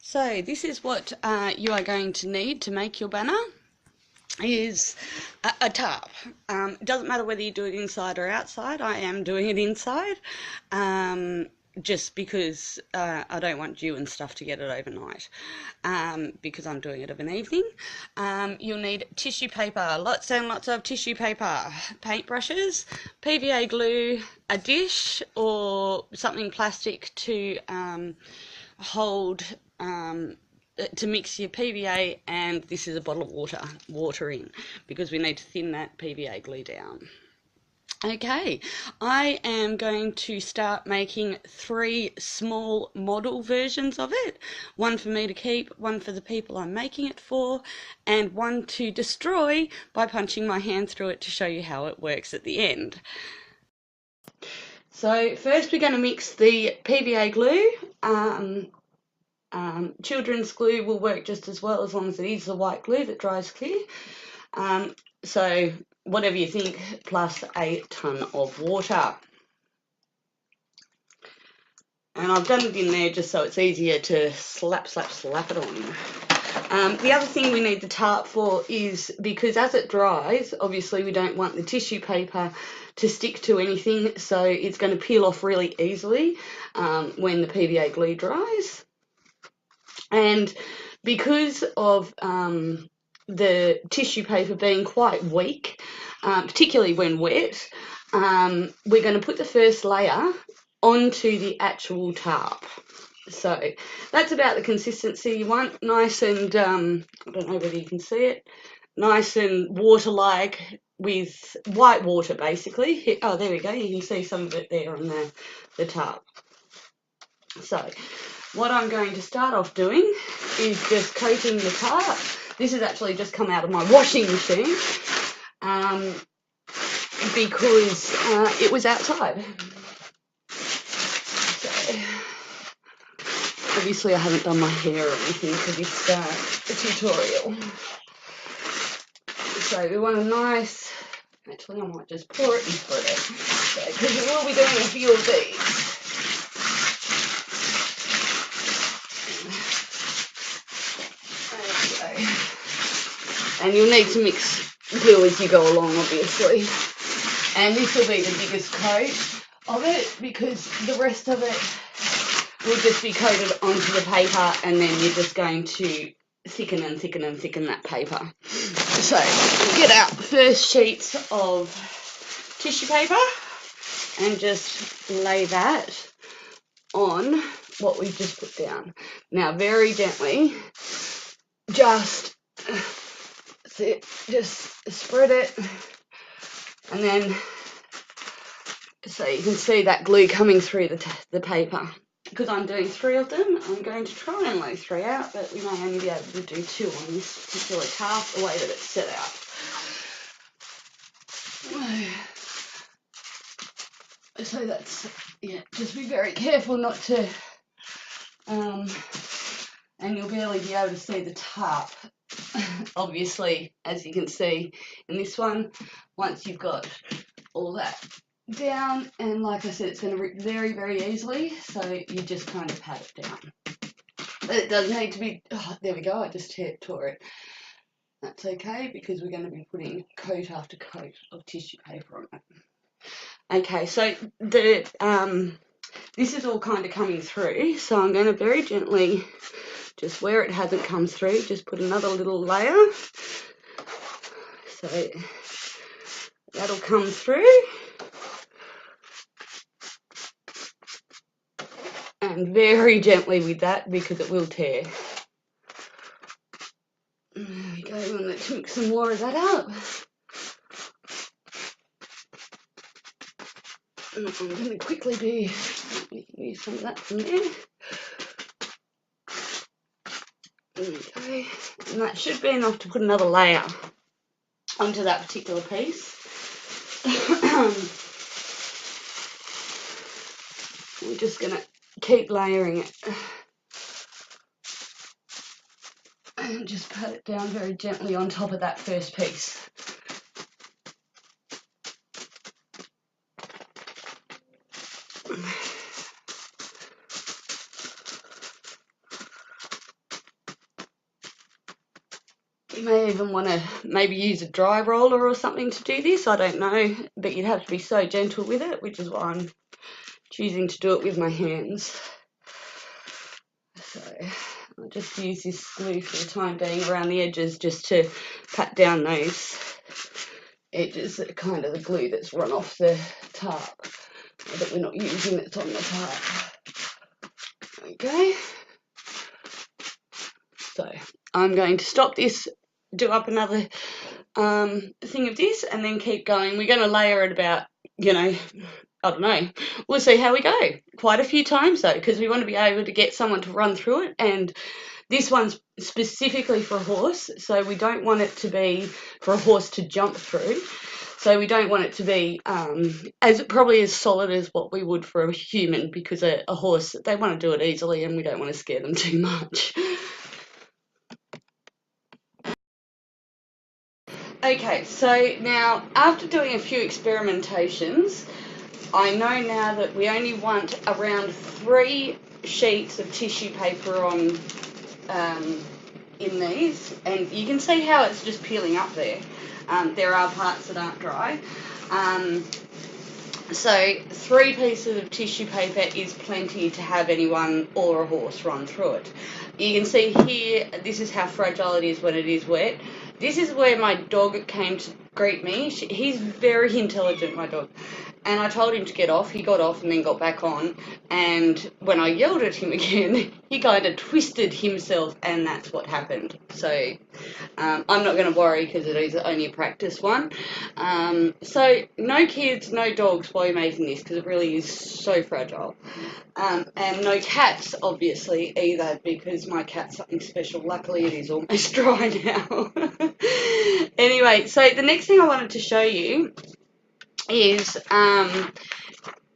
So this is what you are going to need to make your banner is a tarp. It doesn't matter whether you do it inside or outside. I am doing it inside just because I don't want dew and stuff to get it overnight because I'm doing it of an evening. You'll need tissue paper, lots and lots of tissue paper, paintbrushes, PVA glue, a dish or something plastic to hold to mix your PVA, and this is a bottle of water in, because we need to thin that PVA glue down. Okay, I am going to start making 3 small model versions of it. One for me to keep, one for the people I'm making it for, and one to destroy by punching my hand through it to show you how it works at the end. So first we're going to mix the PVA glue. Children's glue will work just as well as long as it is the white glue that dries clear. So whatever you think, plus a ton of water. And I've done it in there just so it's easier to slap it on. The other thing we need the tarp for is because as it dries, obviously we don't want the tissue paper to stick to anything, so it's going to peel off really easily when the PVA glue dries. And because of the tissue paper being quite weak, particularly when wet, we're going to put the first layer onto the actual tarp. So that's about the consistency you want, nice and, I don't know whether you can see it, nice and water-like with white water basically. Oh, there we go, you can see some of it there on the tarp. So what I'm going to start off doing is just coating the tarp. This has actually just come out of my washing machine because it was outside. So obviously I haven't done my hair or anything for this tutorial. So we want a nice, actually I might just pour it and put it, because we will be doing a few of these. And you'll need to mix glue as you go along, obviously. And this will be the biggest coat of it because the rest of it will just be coated onto the paper, and then you're just going to thicken and thicken and thicken that paper. So get out the first sheets of tissue paper and just lay that on what we've just put down. Now very gently, just spread it, and then so you can see that glue coming through the paper. Because I'm doing 3 of them, I'm going to try and lay 3 out, but we may only be able to do 2 on this particular tarp, the way that it's set out. So that's, yeah, just be very careful not to, and you'll barely be able to see the tarp. Obviously, as you can see in this one, once you've got all that down, and like I said, it's going to rip very, very easily, so you just kind of pat it down. But it does need to be, oh, there we go, I just tore it. That's okay, because we're going to be putting coat after coat of tissue paper on it. Okay, so this is all kind of coming through, so I'm going to very gently, just where it hasn't come through, just put another little layer. So that'll come through. And very gently with that, because it will tear. There we go, and let's mix some more of that up. And I'm going to quickly we can use some of that from there. There we go. And that should be enough to put another layer onto that particular piece. We're just going to keep layering it. And just pat it down very gently on top of that first piece. You may even want to maybe use a dry roller or something to do this, I don't know, but you'd have to be so gentle with it, which is why I'm choosing to do it with my hands. So I'll just use this glue for the time being around the edges just to pat down those edges, kind of the glue that's run off the tarp that we're not using that's on the tarp. Okay, so I'm going to stop this, do up another thing of this, and then keep going. We're going to layer it about, I don't know, we'll see how we go. Quite a few times though, because we want to be able to get someone to run through it, and this one's specifically for a horse, so we don't want it to be for a horse to jump through. So we don't want it to be probably as solid as what we would for a human, because a horse, they want to do it easily and we don't want to scare them too much. Okay, so now after doing a few experimentations, I know now that we only want around 3 sheets of tissue paper on in these, and you can see how it's just peeling up there. There are parts that aren't dry. So 3 pieces of tissue paper is plenty to have anyone or a horse run through it. You can see here, this is how fragile it is when it is wet. This is where my dog came to greet me. He's very intelligent, my dog. And I told him to get off. He got off and then got back on. And when I yelled at him again, he kind of twisted himself, and that's what happened. So I'm not going to worry because it is only a practice one. So no kids, no dogs while you're making this, because it really is so fragile. And no cats, obviously, either, because my cat's something special. Luckily, it is almost dry now. Anyway, so the next thing I wanted to show you is,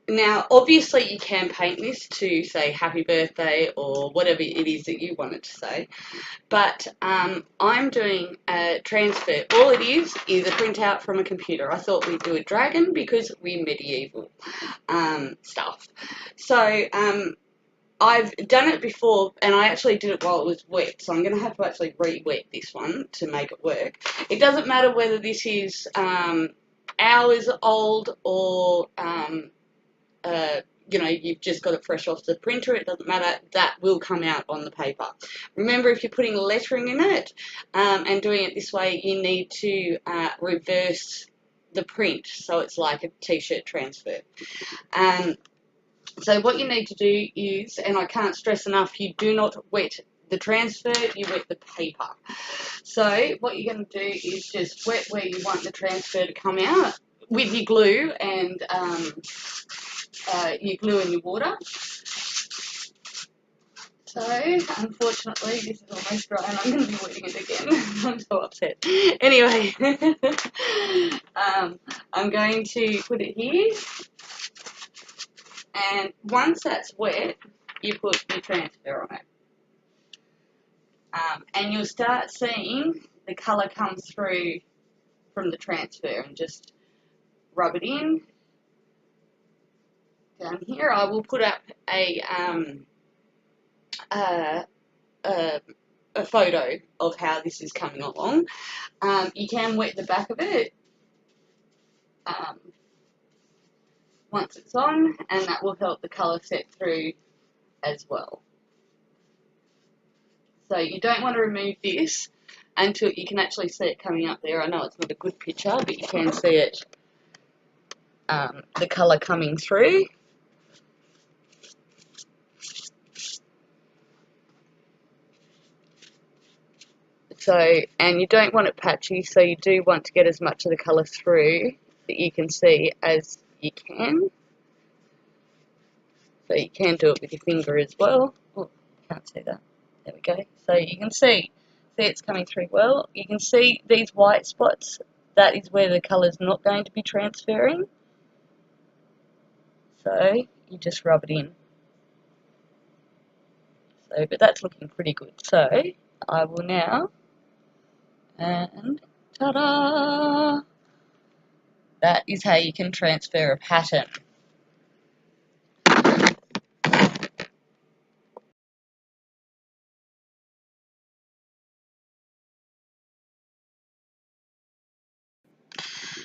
now obviously you can paint this to say happy birthday or whatever it is that you want it to say, but I'm doing a transfer. All it is a printout from a computer. I thought we'd do a dragon because we're medieval stuff. So I've done it before, and I actually did it while it was wet, so I'm going to have to actually re-wet this one to make it work. It doesn't matter whether this is hours old or you've just got it fresh off the printer. It doesn't matter. That will come out on the paper. Remember, if you're putting lettering in it and doing it this way, you need to reverse the print, so it's like a t-shirt transfer. So what you need to do is, and I can't stress enough, you do not wet the transfer, you wet the paper. So what you're going to do is just wet where you want the transfer to come out with your glue and your glue and your water. So unfortunately this is almost dry and I'm going to be wetting it again. I'm so upset. Anyway, I'm going to put it here, and once that's wet, you put your transfer on it. And you'll start seeing the colour come through from the transfer, and just rub it in. Down here I will put up a photo of how this is coming along. You can wet the back of it once it's on, and that will help the colour set through as well. So you don't want to remove this until you can actually see it coming up there. I know it's not a good picture, but you can see it, the colour coming through. So, and you don't want it patchy, so you do want to get as much of the colour through that you can see as you can. So you can do it with your finger as well. Oh, can't see that. There we go. So you can see it's coming through well. You can see these white spots. That is where the colour's not going to be transferring. So you just rub it in. So, but that's looking pretty good. So I will now, and ta-da! That is how you can transfer a pattern.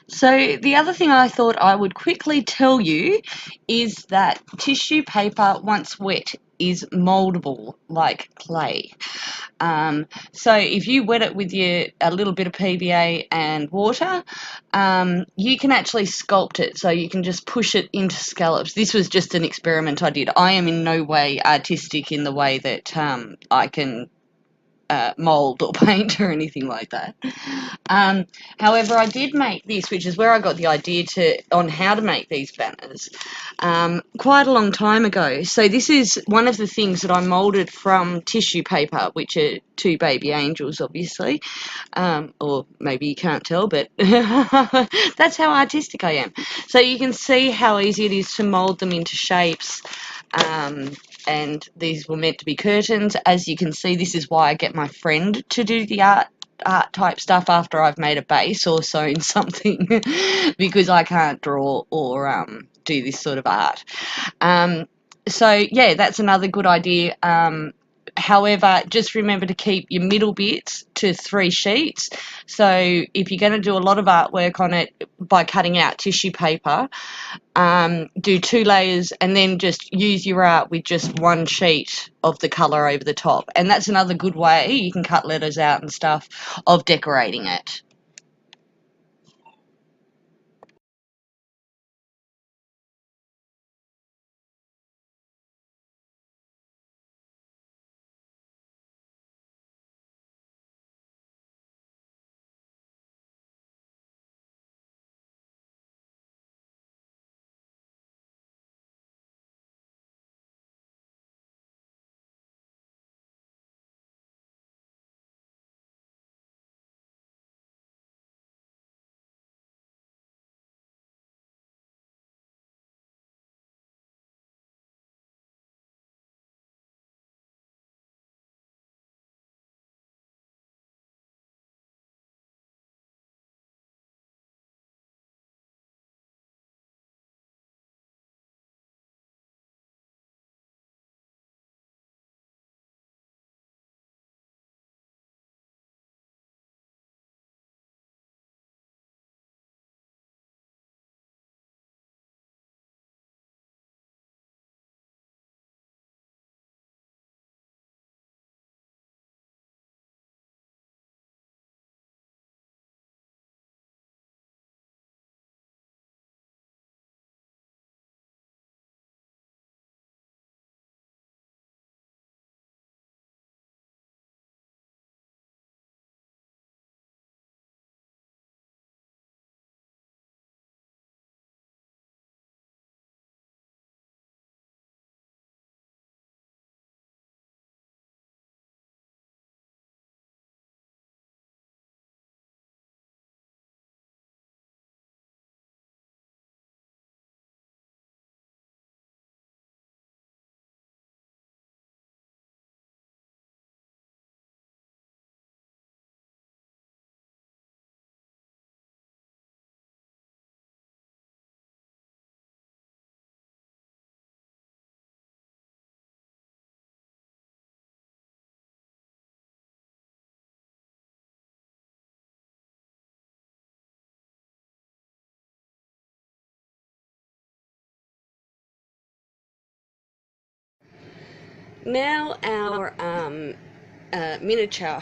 So the other thing I thought I would quickly tell you is that tissue paper, once wet, is mouldable like clay. So if you wet it with a little bit of PVA and water, you can actually sculpt it. So you can just push it into scallops. This was just an experiment I did. I am in no way artistic in the way that I can mould or paint or anything like that. However, I did make this, which is where I got the idea on how to make these banners, quite a long time ago. So this is one of the things that I moulded from tissue paper, which are two baby angels, obviously, or maybe you can't tell, but that's how artistic I am. So you can see how easy it is to mould them into shapes. And these were meant to be curtains. As you can see, this is why I get my friend to do the art type stuff after I've made a base or sewn something because I can't draw or do this sort of art. So yeah, that's another good idea. However, just remember to keep your middle bits to 3 sheets. So if you're going to do a lot of artwork on it by cutting out tissue paper, do 2 layers and then just use your art with just 1 sheet of the colour over the top. And that's another good way, you can cut letters out and stuff, of decorating it. Now our miniature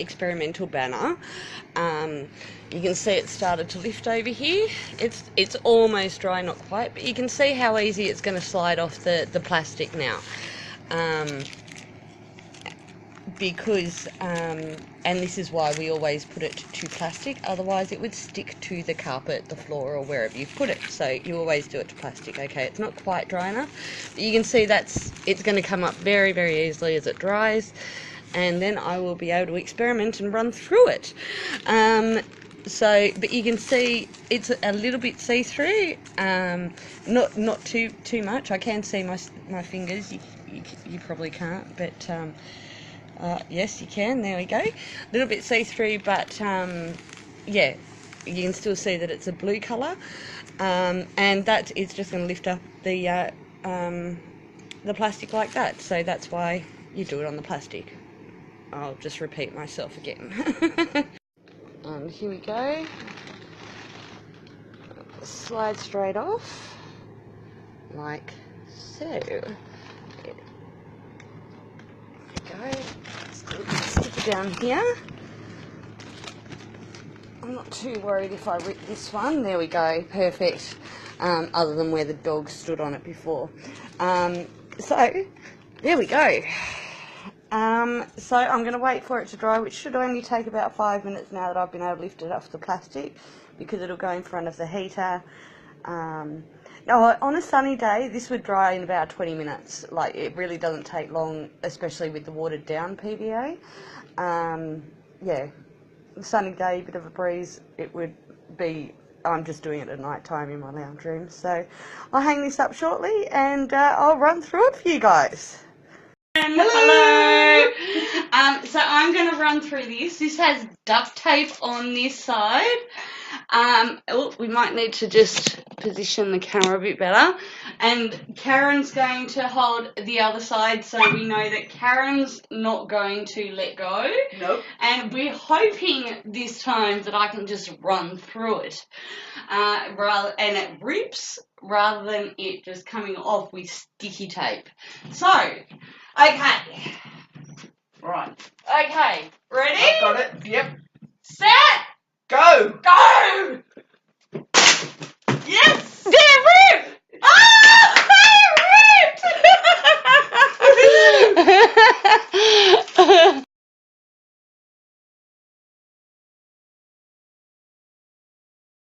experimental banner. You can see it started to lift over here. It's almost dry, not quite, but you can see how easy it's going to slide off the plastic now. Because and this is why we always put it to plastic, otherwise it would stick to the carpet, the floor, or wherever you put it. So you always do it to plastic. Okay, it's not quite dry enough, but you can see it's going to come up very, very easily as it dries, and then I will be able to experiment and run through it. But you can see it's a little bit see-through, not too much. I can see my fingers. You probably can't, but yes, you can. There we go. A little bit see-through, but yeah, you can still see that it's a blue colour, and that is just going to lift up the plastic like that. So that's why you do it on the plastic. I'll just repeat myself again. And here we go. slide straight off, like so. There we go. Stick it down here. I'm not too worried if I rip this one. There we go, perfect. Other than where the dog stood on it before. So, there we go. So I'm going to wait for it to dry, which should only take about 5 minutes now that I've been able to lift it off the plastic, because it'll go in front of the heater. Now, on a sunny day, this would dry in about 20 minutes. Like, it really doesn't take long, especially with the watered down PVA. Yeah, sunny day, bit of a breeze, it would be. I'm just doing it at night time in my lounge room. So I'll hang this up shortly and I'll run through it for you guys. Hello. So I'm going to run through this. This has duct tape on this side. We might need to just position the camera a bit better. And Karen's going to hold the other side, so we know that Karen's not going to let go. Nope. And we're hoping this time that I can just run through it, and it rips rather than it just coming off with sticky tape. So, okay. Right. Okay. Ready? I've got it. Yep. Set. Go. Go.